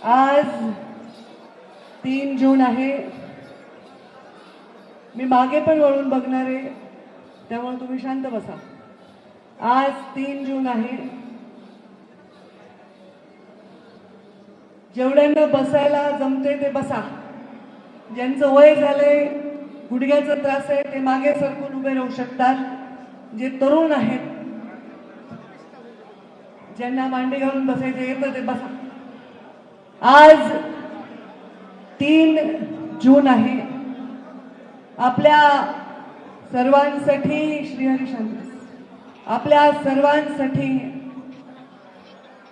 आज 3 जून आहे. मी मागे पण वळून बघणार आहे, त्यामुळे तुम्ही शांत बसा. आज 3 जून आहे. जेवढ्यांना बसायला जमते ते बसा. ज्यांचं वय झालंय, गुडघ्याचा त्रास आहे, ते मागे सरकून उभे राहू शकतात. जे तरुण आहेत, ज्यांना मांडी घालून बसायचं येतं ते बसा. आज 3 जून आहे. आपल्या सर्वांसाठी श्रीहरी शांती, आपल्या सर्वांसाठी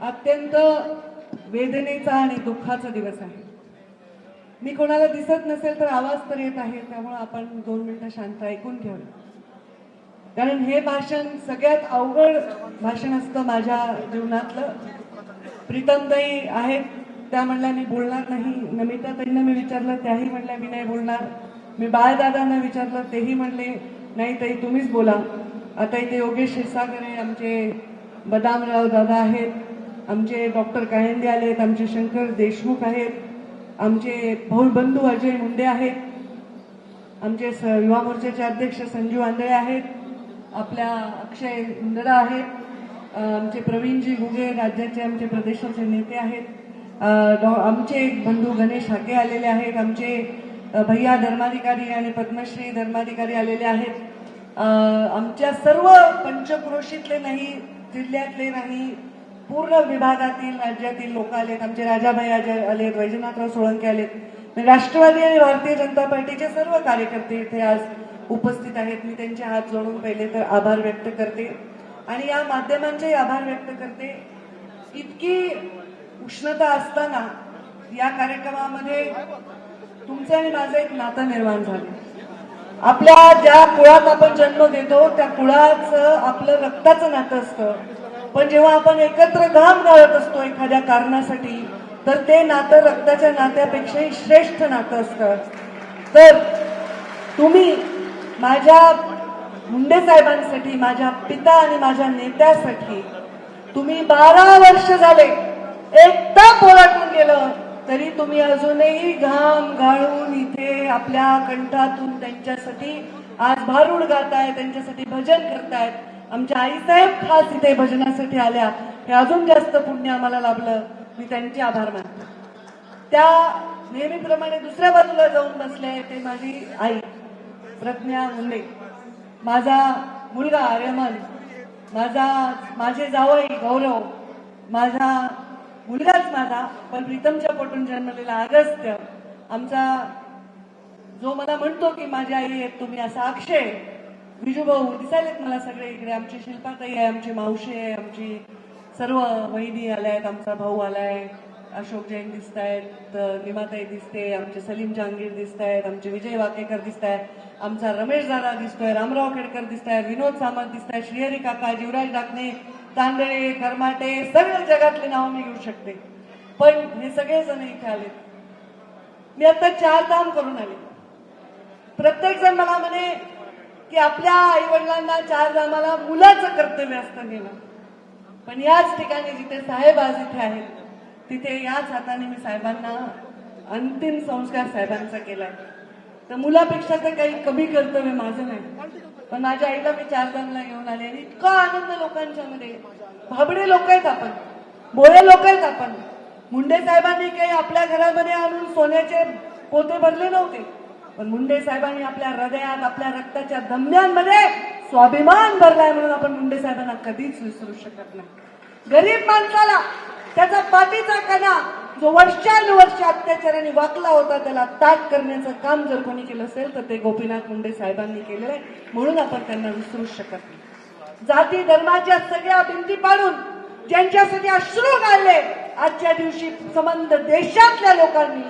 अत्यंत वेदनेचा आणि दुःखाचा दिवस आहे. मी कोणाला दिसत नसेल तर आवाज तर येत आहे, त्यामुळे आपण 2 मिनिटं शांत ऐकून घेऊया. कारण हे भाषण सगळ्यात अवघड भाषण असतं माझ्या जीवनातलं. प्रीतमताई आहेत, त्या म्हणल्या मी बोलणार नाही. नमिताताईंना मी विचारलं, त्याही म्हणल्या मी नाही बोलणार. मी बाळदादांना विचारलं, तेही म्हणले नाही ताई तुम्हीच बोला. आता इथे योगेश क्षीरसागर, आमचे बदामराव दादा आहेत, आमचे डॉक्टर कायंदे आलेत, आमचे शंकर देशमुख आहेत, आमचे भाऊबंधू अजय मुंडे आहेत, आमचे युवा मोर्चाचे अध्यक्ष संजीव आंधळे आहेत, आपल्या अक्षय मुंदडा आहेत, आमचे प्रवीणजी घुगे राज्याचे आमचे प्रदेशाचे नेते आहेत, आमचे बंधू गणेश हाके आलेले आहेत, आमचे भैया धर्माधिकारी आणि पद्मश्री धर्माधिकारी आलेले आहेत, आमच्या सर्व पंचक्रोशीतले नाही, जिल्ह्यातले नाही, पूर्ण विभागातील राज्यातील लोक आलेत. आमचे राजाभाई आलेत, वैजनाथराव सोळंके आलेत. राष्ट्रवादी आणि भारतीय जनता पार्टीचे सर्व कार्यकर्ते इथे आज उपस्थित आहेत. मी त्यांचे हात जोडून पहिले तर आभार व्यक्त करते आणि या माध्यमांचे आभार व्यक्त करते. इतकी उष्णता असताना या कार्यक्रमामध्ये तुमचं आणि माझं एक नातं निर्माण झालं. आपल्या ज्या कुळात आपण जन्म घेतो त्या कुळाचं आपलं रक्ताचं नातं असतं, पण जेव्हा आपण एकत्र घाम गाळत असतो एखाद्या कारणासाठी, तर ते नातं रक्ताच्या नात्यापेक्षाही श्रेष्ठ नातं असतं. तर तुम्ही माझ्या मुंडे साहेबांसाठी, माझ्या पिता आणि माझ्या नेत्यासाठी तुम्ही 12 वर्ष झाले एकदा पोराटून गेलं तरी तुम्ही अजूनही घाम गाळून इथे आपल्या कंठातून त्यांच्यासाठी आज भारूड गाताय, त्यांच्यासाठी भजन करतायत. आमच्या आईसाहेब खास इथे भजनासाठी आल्या, हे अजून जास्त पुण्य आम्हाला लाभलं. मी त्यांचे आभार मानते. त्या नेहमीप्रमाणे दुसऱ्या बाजूला जाऊन बसले ते माझी आई प्रज्ञा मुंडे, माझा मुलगा आर्यमन, माझे जावई गौरव, माझा मुलगाच माझा पण प्रीतमच्या पोटून जन्मलेला अगस्त्य, आमचा जो मला म्हणतो की माझी आई आहे तुम्ही, असा अक्षय, विजूभाऊ दिसायलेत मला सगळे इकडे. आमची शिल्पाताई आहे, आमची मावशी आहे, आमची सर्व वहिनी आल्या आहेत, आमचा भाऊ आलाय, अशोक जैन दिसत आहेत, निमाताई दिसते, आमचे सलीम जहांगीर दिसत आहेत, आमचे विजय वाकेकर दिसत आहेत, आमचा रमेश दादा दिसतोय, रामराव खेडकर दिसत आहेत, विनोद सामंत दिसत आहेत, श्रीहरी काका, जीवराज डाकणे, तांदळे, करमाटे, सगळे जगातले नाव मी घेऊ शकते. पण हे सगळे जण इथे आले. मी आता 4 धाम करून आले. प्रत्येक जण मला म्हणे की आपल्या आई वडिलांना 4 धामाला मुलाचं कर्तव्य असतं नेणं, पण याच ठिकाणी जिथे साहेब आज इथे आहेत, तिथे याच हाताने मी साहेबांना अंतिम संस्कार साहेबांचा केलाय. तर मुलापेक्षा तर काही कमी कर्तव्य माझं नाही, पण माझ्या आईला मी 4 धामला घेऊन आले आणि इतका आनंद लोकांच्या मध्ये. भाबडे लोक आहेत आपण, भोळे लोक आहेत आपण. मुंडे साहेबांनी काही आपल्या घरामध्ये आणून सोन्याचे पोते भरले नव्हते, पण मुंडे साहेबांनी आपल्या हृदयात, आपल्या रक्ताच्या धमन्यांमध्ये स्वाभिमान भरलाय, म्हणून आपण मुंडे साहेबांना कधीच विसरू शकत नाही. गरीब माणसाला त्याचा पाठीचा कणा जो वर्षानुवर्ष अत्याचाराने वाकला होता त्याला ताट करण्याचं काम जर कोणी केलं असेल तर ते गोपीनाथ मुंडे साहेबांनी केलेलं आहे, म्हणून आपण त्यांना विसरू शकत नाही. जाती धर्माच्या सगळ्या भिंती पाडून ज्यांच्यासाठी अश्रू गाळले आजच्या दिवशी संबंध देशातल्या लोकांनी,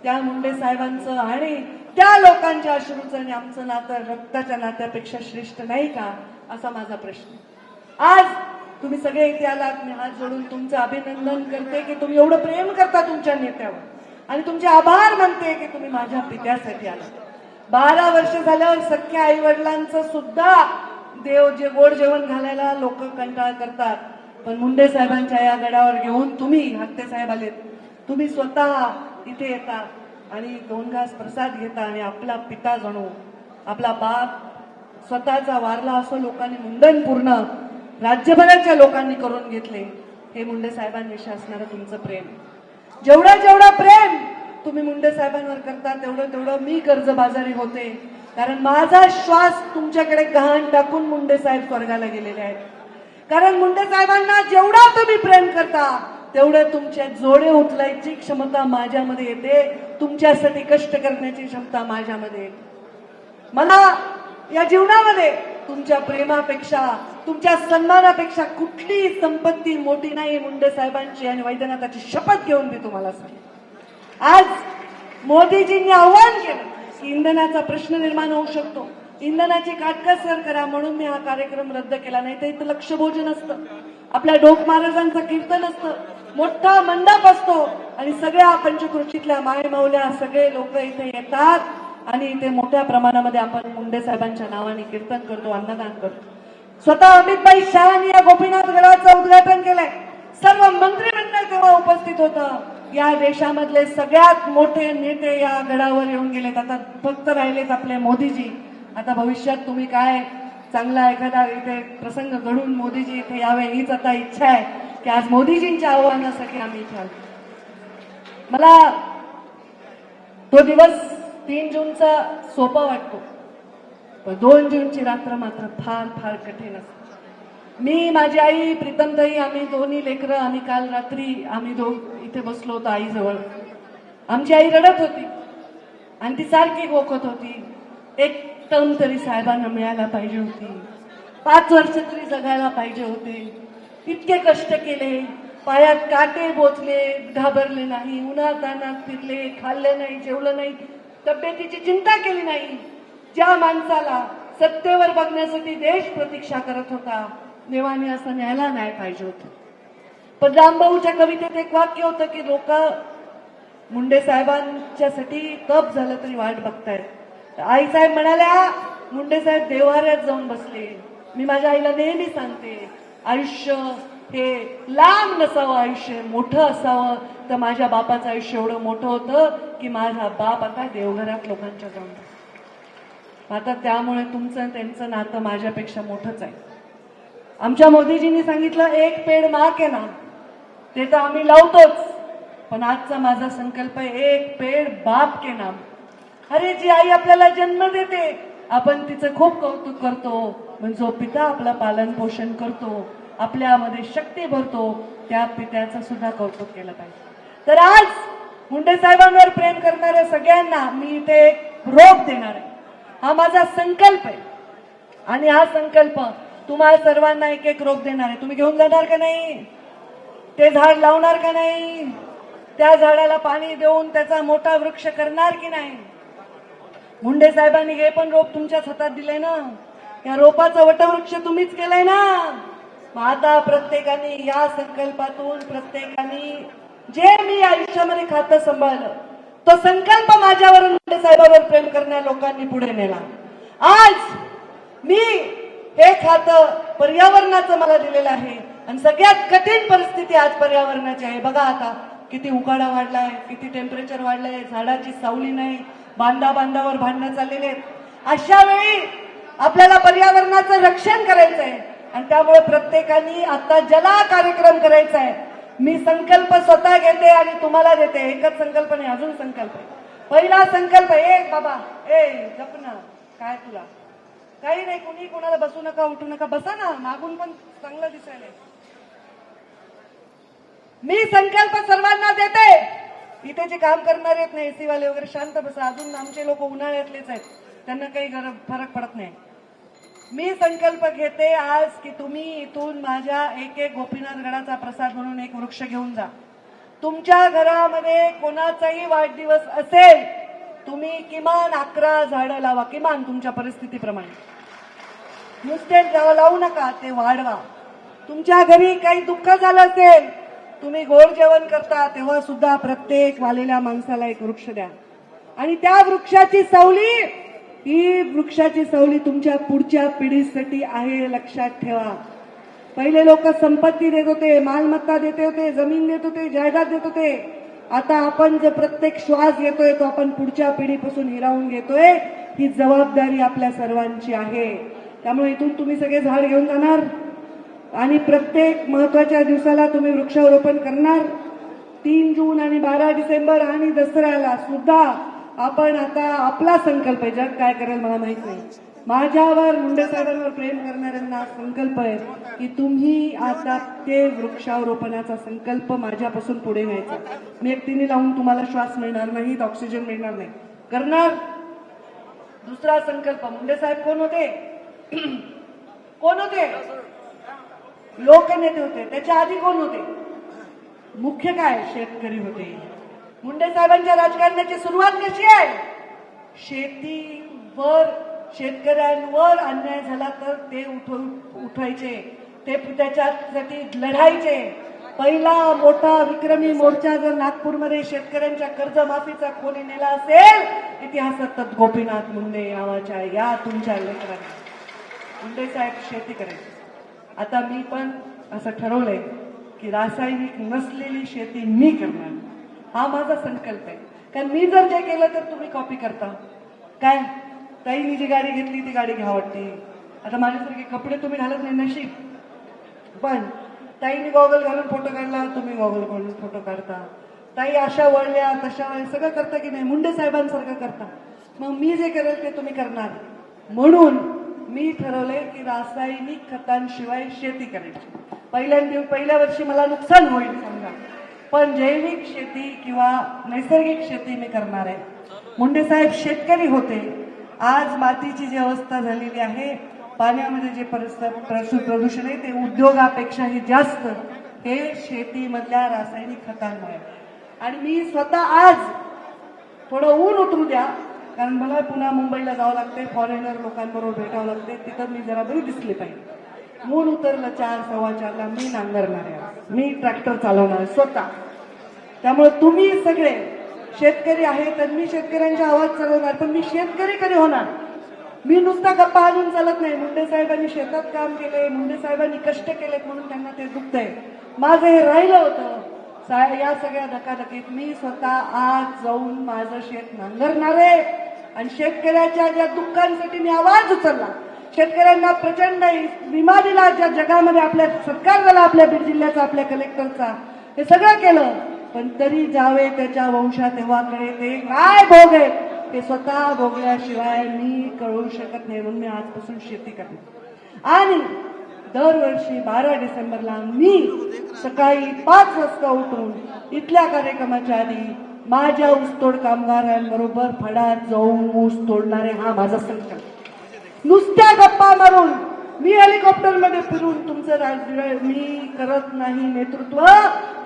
त्या मुंडे साहेबांचं आणि त्या लोकांच्या अश्रूचं आणि आमचं नातं रक्ताच्या नात्यापेक्षा श्रेष्ठ नाही का, असा माझा प्रश्न. आज तुम्ही सगळे इथे आलात, मी हात जोडून तुमचं अभिनंदन करते की तुम्ही एवढं प्रेम करता तुमच्या नेत्यावर आणि तुमचे आभार मानते की तुम्ही माझ्या पित्यासाठी आलात. 12 वर्ष झाल्यावर सख्या आई वडिलांचं सुद्धा गोड जेवण घालायला लोक कंटाळ करतात, पण मुंडे साहेबांच्या या गडावर घेऊन तुम्ही, हत्ते साहेब आलेत, तुम्ही स्वतः इथे येता आणि 2 घास प्रसाद घेता आणि आपला पिता जणू आपला बाप स्वतःचा वारला असं लोकांनी मुंडन पूर्ण राज्यभराच्या लोकांनी करून घेतले. हे मुंडे साहेबांविषयी असणारं तुमचं प्रेम. जेवढं प्रेम तुम्ही मुंडे साहेबांवर करता तेवढं मी कर्जबाजारी होते. कारण माझा श्वास तुमच्याकडे गहाण टाकून मुंडे साहेब स्वर्गाला गेलेले आहेत. कारण मुंडे साहेबांना जेवढा तुम्ही प्रेम करता तेवढं तुमचे जोडे उचलायची क्षमता माझ्यामध्ये येते. तुमच्यासाठी कष्ट करण्याची क्षमता माझ्यामध्ये येते. मला या जीवनामध्ये तुमच्या प्रेमापेक्षा तुमच्या सन्मानापेक्षा कुठली संपत्ती मोठी नाही. मुंडे साहेबांची आणि वैद्यनाथाची शपथ घेऊन मी तुम्हाला सांगते. आज मोदीजींनी आव्हान केलं की इंधनाचा प्रश्न निर्माण होऊ शकतो, इंधनाची काटकसर करा, म्हणून मी हा कार्यक्रम रद्द केला. नाही तर इथं लक्षभोजन असतं, आपल्या डोक महाराजांचं कीर्तन असतं, मोठा मंडप असतो आणि सगळ्या पंचकृषीतल्या मायमाऊल्या सगळे लोक इथे येतात आणि इथे मोठ्या प्रमाणामध्ये आपण मुंडे साहेबांच्या नावाने कीर्तन करतो, अन्नदान करतो. स्वतः अमितभाई शहानी या गोपीनाथ गडाचं उद्घाटन केलंय. सर्व मंत्रिमंडळ तेव्हा उपस्थित होतं. या देशामधले सगळ्यात मोठे नेते या गडावर येऊन गेलेत. आता फक्त राहिलेत आपले मोदीजी. आता भविष्यात तुम्ही काय चांगला एखादा इथे प्रसंग घडून मोदीजी इथे यावे हीच आता इच्छा आहे की आज मोदीजींच्या आव्हानासाठी आम्ही इथे आलो. मला तो दिवस 3 जूनचा सोपा वाटतो, पण 2 जूनची रात्र मात्र फार फार कठीण असते. मी, माझी आई, प्रीतमताई, आम्ही दोन्ही लेकरं, आम्ही काल रात्री आम्ही इथे बसलो होतो आईजवळ. आमची आई रडत होती आणि ती सारखी गोखत होती, एक टर्म तरी साहेबांना मिळायला पाहिजे होती, 5 वर्ष तरी जगायला पाहिजे होते, इतके कष्ट केले, पायात काटे बोचले, घाबरले नाही, उन्हातान्हात फिरले, खाल्ले नाही, जेवलं नाही, तब्येतीची चिंता केली नाही. ज्या माणसाला सत्तेवर बघण्यासाठी देश प्रतीक्षा करत होता, देवाने असं न्यायला नाही पाहिजे होतं. पण रामभाऊच्या कवितेत एक वाक्य होतं की लोक मुंडे साहेबांच्यासाठी तप झालं तरी वाट बघतायत. आई साहेब म्हणाल्या, मुंडे साहेब देवाऱ्यात जाऊन बसले. मी माझ्या आईला नेहमी सांगते, आयुष्य हे लांब नसावं, आयुष्य मोठं असावं. तर माझ्या बापाचं आयुष्य एवढं मोठं होतं की माझा बाप आता देवघरात लोकांच्या जाऊन बसला. आता त्यामुळे तुमचं त्यांचं नातं माझ्यापेक्षा मोठंच आहे. आमच्या मोदीजींनी सांगितलं, एक पेड माँ के नाम, ते तर आम्ही लावतोच, पण आजचा माझा संकल्प आहे, एक पेड बाप के नाम. अरे जी आई आपल्याला जन्म देते, आपण तिचं खूप कौतुक करतो, पण जो पिता आपलं पालन पोषण करतो, आपल्यामध्ये शक्ती भरतो, त्या पित्याचं सुद्धा कौतुक केलं पाहिजे. तर आज मुंडे साहेबांवर प्रेम करणाऱ्या सगळ्यांना मी इथे एक रोप देणार आहे. हा माझा संकल्प आहे आणि हा संकल्प तुम्हाला सर्वांना एक एक रोप देणार आहे. तुम्ही घेऊन जाणार का नाही? ते झाड लावणार का नाही? त्या झाडाला पाणी देऊन त्याचा मोठा वृक्ष करणार की नाही? मुंडे साहेबांनी हे पण रोप तुमच्याच हातात दिलंय ना, या रोपाचं वटवृक्ष तुम्हीच केलंय ना. मग आता प्रत्येकाने या संकल्पातून प्रत्येकाने जे मी आयुष्यामध्ये खातं सांभाळलं तो संकल्प माझ्यावर मुंडे साहेबांवर प्रेम करणाऱ्या लोकांनी पुढे नेला. आज मी हे खातं पर्यावरणाचं मला दिलेलं आहे आणि सगळ्यात कठीण परिस्थिती आज पर्यावरणाची आहे. बघा आता किती उकाडा वाढलाय, किती टेम्परेचर वाढलंय, झाडाची सावली नाही, बांधावर भांडणं चाललेले आहेत. अशा वेळी आपल्याला पर्यावरणाचं रक्षण करायचं आहे आणि त्यामुळे प्रत्येकाने आता जला कार्यक्रम करायचा आहे. मी संकल्प स्वतः घेते आणि तुम्हाला देते. एकच संकल्प नाही, अजून संकल्प आहे. पहिला संकल्प, एक बाबा जपना, काय तुला काही नाही, कुणी कोणाला बसू नका, उठू नका, बसा ना, मागून पण चांगलं दिसायला. मी संकल्प सर्वांना देते. इथे जे काम करणारे आहेत ना, एसी वाले वगैरे, शांत बसा. अजून आमचे लोक उन्हाळ्यातलेच आहेत, त्यांना काही फरक पडत नाही. मी संकल्प घेते आज की तुम्ही इथून माझ्या एक एक गोपीनाथ गडाचा प्रसाद म्हणून एक वृक्ष घेऊन जा. तुमच्या घरामध्ये कोणाचाही वाढदिवस असेल, तुम्ही किमान 11 झाडं लावा, किमान तुमच्या परिस्थितीप्रमाणे. नुसते लावू नका, ते वाढवा. तुमच्या घरी काही दुःख झालं असेल, तुम्ही गोड जेवण करता तेव्हा सुद्धा प्रत्येक वालेल्या माणसाला एक वृक्ष द्या आणि त्या वृक्षाची सावली, ही वृक्षाची सावली तुमच्या पुढच्या पिढीसाठी आहे, लक्षात ठेवा. पहिले लोक संपत्ती देत होते, मालमत्ता देत होते, जमीन देत होते, जायदाद देत होते. आता आपण जो प्रत्येक श्वास घेतोय तो आपण पुढच्या पिढीपासून हिरावून घेतोय, ही जबाबदारी आपल्या सर्वांची आहे. त्यामुळे इथून तुम्ही सगळे झाड घेऊन जाणार आणि प्रत्येक महत्वाच्या दिवसाला तुम्ही वृक्षारोपण करणार. 3 जून आणि 12 डिसेंबर आणि दसऱ्याला सुद्धा आपण आता आपला संकल्प आहे, जग काय करेल मला माहित नाही, माझ्यावर मुंडे साहेबांवर प्रेम करणाऱ्यांना संकल्प आहे की तुम्ही आता ते वृक्षारोपणाचा संकल्प माझ्यापासून पुढे न्यायचा. मी एकटीने लावून तुम्हाला श्वास मिळणार नाही, ऑक्सिजन मिळणार नाही, करणार. दुसरा संकल्प, मुंडे साहेब कोण होते? कोण होते? लोकनेते होते. त्याच्या आधी कोण होते? मुख्य काय? शेतकरी होते. मुंडे साहेबांच्या राजकारणाची सुरुवात कशी आहे? शेतीवर, शेतकऱ्यांवर अन्याय झाला तर ते उठवायचे, ते त्याच्यासाठी लढायचे. पहिला मोठा विक्रमी मोर्चा जर नागपूरमध्ये शेतकऱ्यांच्या कर्जमाफीचा कोणी नेला असेल, इतिहासात तर गोपीनाथ मुंडे नावाच्या या तुमच्या लेकरांनी. मुंडे साहेब शेती करायचे. आता मी पण असं ठरवलंय की रासायनिक नसलेली शेती मी करणार, हा माझा संकल्प आहे. कारण मी जर जे केलं तर तुम्ही कॉपी करता. काय ताईनी जी गाडी घेतली ती गाडी घ्या वाटते. आता माझ्यासारखे कपडे तुम्ही घालत नाही नशीब, पण ताईने गॉगल घालून फोटो काढला, तुम्ही गॉगल घालून फोटो काढता. ताई अशा वळल्या तशा वळल्या सगळं करता की नाही? मुंडे साहेबांसारखं करता. मग मी जे करेल ते तुम्ही करणार. म्हणून मी ठरवलंय की रासायनिक खतांशिवाय शेती करायची. पहिल्या वर्षी मला नुकसान होईल समजा, पण जैविक शेती किंवा नैसर्गिक शेती मी करणार आहे. मुंडे साहेब शेतकरी होते. आज मातीची जी अवस्था झालेली आहे, पाण्यामध्ये जे प्रदूषण आहे ते उद्योगापेक्षाही जास्त हे शेतीमधल्या रासायनिक खतांमुळे. आणि मी स्वतः आज थोडं ऊन उतरू द्या, कारण मला पुन्हा मुंबईला जावं लागते, फॉरेनर लोकांबरोबर भेटावं लागते, तिथं मी जरा बरी दिसली पाहिजे. ऊन उतरलं 4:15ला मी नांगरणार आहे, मी ट्रॅक्टर चालवणार आहे स्वतः. त्यामुळे तुम्ही सगळे शेतकरी आहे तर मी शेतकऱ्यांचा आवाज चालवणार. पण मी शेतकरी कधी होणार? मी नुसता गप्पा आणून चालत नाही. मुंडे साहेबांनी शेतात काम केले, मुंडे साहेबांनी कष्ट केलेत म्हणून त्यांना ते दुखतंय. माझं हे राहिलं होतं. या सगळ्या धकाधकीत मी स्वतः आज जाऊन माझं शेत नांगरणार आहे आणि शेतकऱ्याच्या ज्या दुःखांसाठी मी आवाज उचलला, शेतकऱ्यांना प्रचंड विमा दिला, ज्या जगामध्ये आपल्या सत्कार झाला आपल्या बीड जिल्ह्याचा, आपल्या कलेक्टरचा, हे सगळं केलं. पण तरी जावे त्याच्या वंशा तेव्हाकडे ते काय भोग आहे ते स्वतः भोगल्याशिवाय मी कळू शकत नाही. म्हणून मी आजपासून शेती करते. आणि दरवर्षी 12 डिसेंबरला मी सकाळी 5 वाजता उठून इथल्या कार्यक्रमाच्या आधी माझ्या ऊसतोड कामगारांबरोबर फडात जाऊन ऊस तोडणारे, हा माझा संकल्प. नुसत्या गप्पा मारून मी हेलिकॉप्टरमध्ये फिरून तुमचं मी करत नाही नेतृत्व,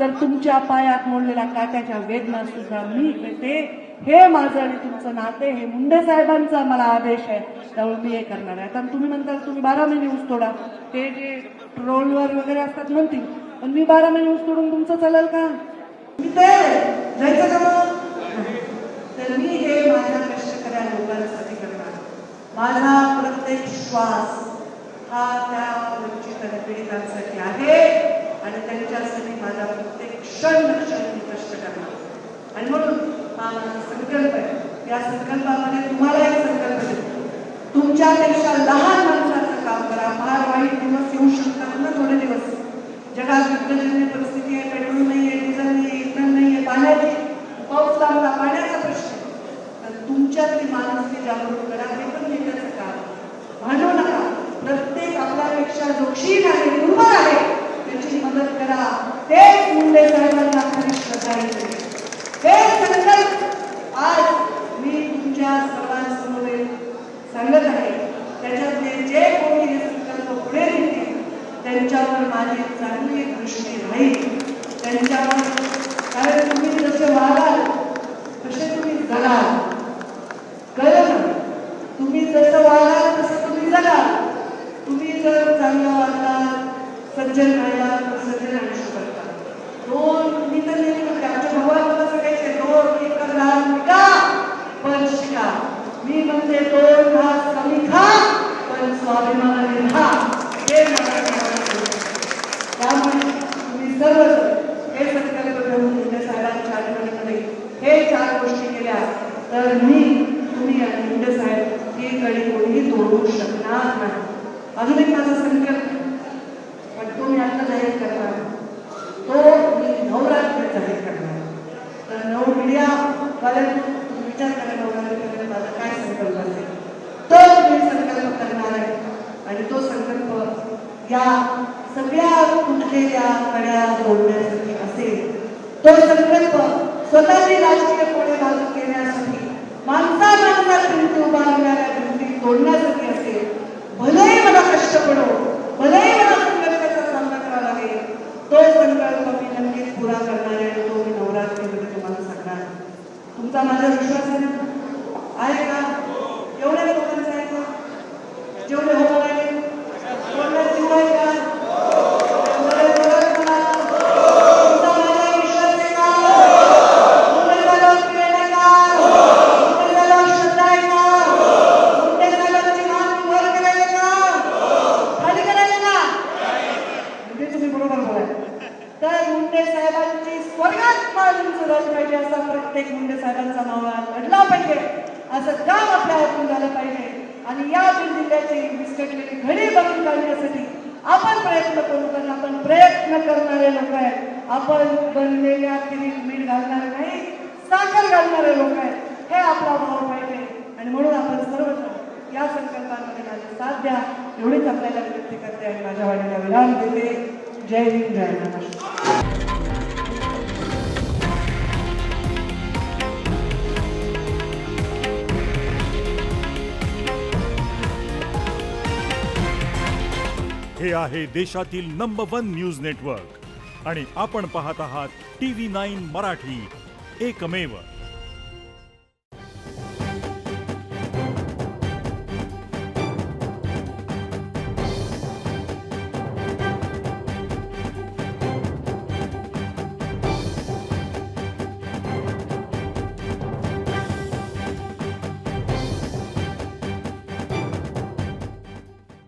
तर तुमच्या पायात मोडलेल्या काट्याच्या वेदना सुद्धा मी घेते. हे माझं आणि तुमचं नाते, हे मुंडे साहेबांचा मला आदेश आहे, त्यामुळे मी हे करणार आहे. आता तुम्ही म्हणता तुम्ही 12 महिने ऊस तोडा, ते जे ट्रोलवर वगैरे असतात म्हणतील, पण मी 12 महिने ऊस तोडून तुमचं चालेल का? मी तयार आहे जायचं का मग? तर मी हे माझ्या कष्टकऱ्या लोकांसाठी करणार. माझा प्रत्येक श्वास हा त्या वंचित आणि पीडितांसाठी आहे आणि त्यांच्यासाठी माझा प्रत्येक क्षण मी कष्ट करणार. आणि म्हणून हा माझा संकल्प आहे. या संकल्पामध्ये तुम्हाला एक संकल्प देतो, तुमच्यापेक्षा लहान माणसाचं काम करा. फार वाईट दिवस येऊ शकतात ना, थोडे दिवस जगात युद्धजन्य परिस्थिती आहे, पेट्रोल नाहीये, डिझेल नाहीये, इंधन नाहीये, पाण्याची पाऊस लागला, पाण्याचा प्रश्न. तर तुमच्यातली माणुसकी जागृत करा, हे पण नेत्याचं काम. भांडू नका. प्रत्येक आपल्यापेक्षा जो क्षीण आहे, दुर्बल आहे, त्याची मदत करा. तेच मुंडे साहेबांना खरी श्रद्धांजली. हे संकल्प आज मी तुमच्या सर्वांसमोर सांगत आहे. त्याच्यातले जे कोणी हे संकल्प पुढे नेतील त्यांच्यावर माझी चांगली दृष्टी राहील. त्यांच्यावर, कारण तुम्ही जसे वागाल तसे तुम्ही जगाल. कळलं ना? तुम्ही जसं वागाल तसं तुम्ही जगाल. तुम्ही जर चांगलं वागलात, सज्जन राहिला तर सज्जन आयुष्य करता. मी तर नेहमी म्हणते, आमच्या भगवान सगळ्याचे 2 एकर लहान पिका पण शिका. मी म्हणते 2 घास कमी खा पण स्वाभिमानाने खा. हे मला हे 4 गोष्टी केल्या तर तुम्ही आणि मुंडे साहेब ही कडी कोणीही तोडू शकणार नाही. अजून एक माझा संकल्प आहे, पण तो मी आता जाहीर करणार, तो मी नवरात्री जाहीर करणार. तर नऊ मीडियावाल्यांनी विचार करा नवरात्रीपर्यंत माझा काय संकल्प असेल, तो मी संकल्प करणार आहे. आणि तो संकल्प या सगळ्या तुटलेल्या कड्या जोडण्यासाठी असेल. तो संकल्प स्वतःची राजकीय कोणे बाजू केण्यासाठी, माणसात भिंती उभारणाऱ्या भिंती तोडण्यासाठी असेल. भलेही मला कष्ट पडो, भलेही मला संघर्षाचा सामना करावा लागेल, तो संकल्प मी नक्कीच पुरा करणार आहे. तो मी नवरात्रीमध्ये तुम्हाला सांगणार. तुमचा माझा विश्वास आहे ना? आहे का? एवढ्या लोकांचा आहे का? जेवढे होणार आहे तेवढा जीव आहे का? तुमचा माझा विश्वास आहे का? मुंडे साहेबांची प्रेम आहे का? मुंडे साहेबांची श्रद्धा आहे का? मुंडे साहेबांची मान वर करायला का? खाली करायला का? म्हणजे तुम्ही बरोबर बोलाय. तर मुंडे साहेबांची स्वर्गात मान उंचावली पाहिजे, असा प्रत्येक मुंडे साहेबांचा मावळा घडला पाहिजे, असं काम आपल्या हातून झालं पाहिजे. आणि या जिल्ह्याची विस्कटलेली घडी भरून काढण्यासाठी आपण प्रयत्न करू. कारण आपण प्रयत्न करणारे लोक आहेत. आपण बनलेल्या खिरीत मीठ घालणारे नाही, साखर घालणारे लोक आहेत. हे आपला भाव पाहिजे. आणि म्हणून आपण सर्वजण या संकल्पामध्ये माझे साथ द्या एवढीच आपल्याला विनंती करते आणि माझ्या वाणीला विराम देते. जय हिंद, जय महाराष्ट्र. हे आहे देशातील नंबर 1 न्यूज नेटवर्क आणि आपण पाहत आहात TV9 मराठी, एकमेव.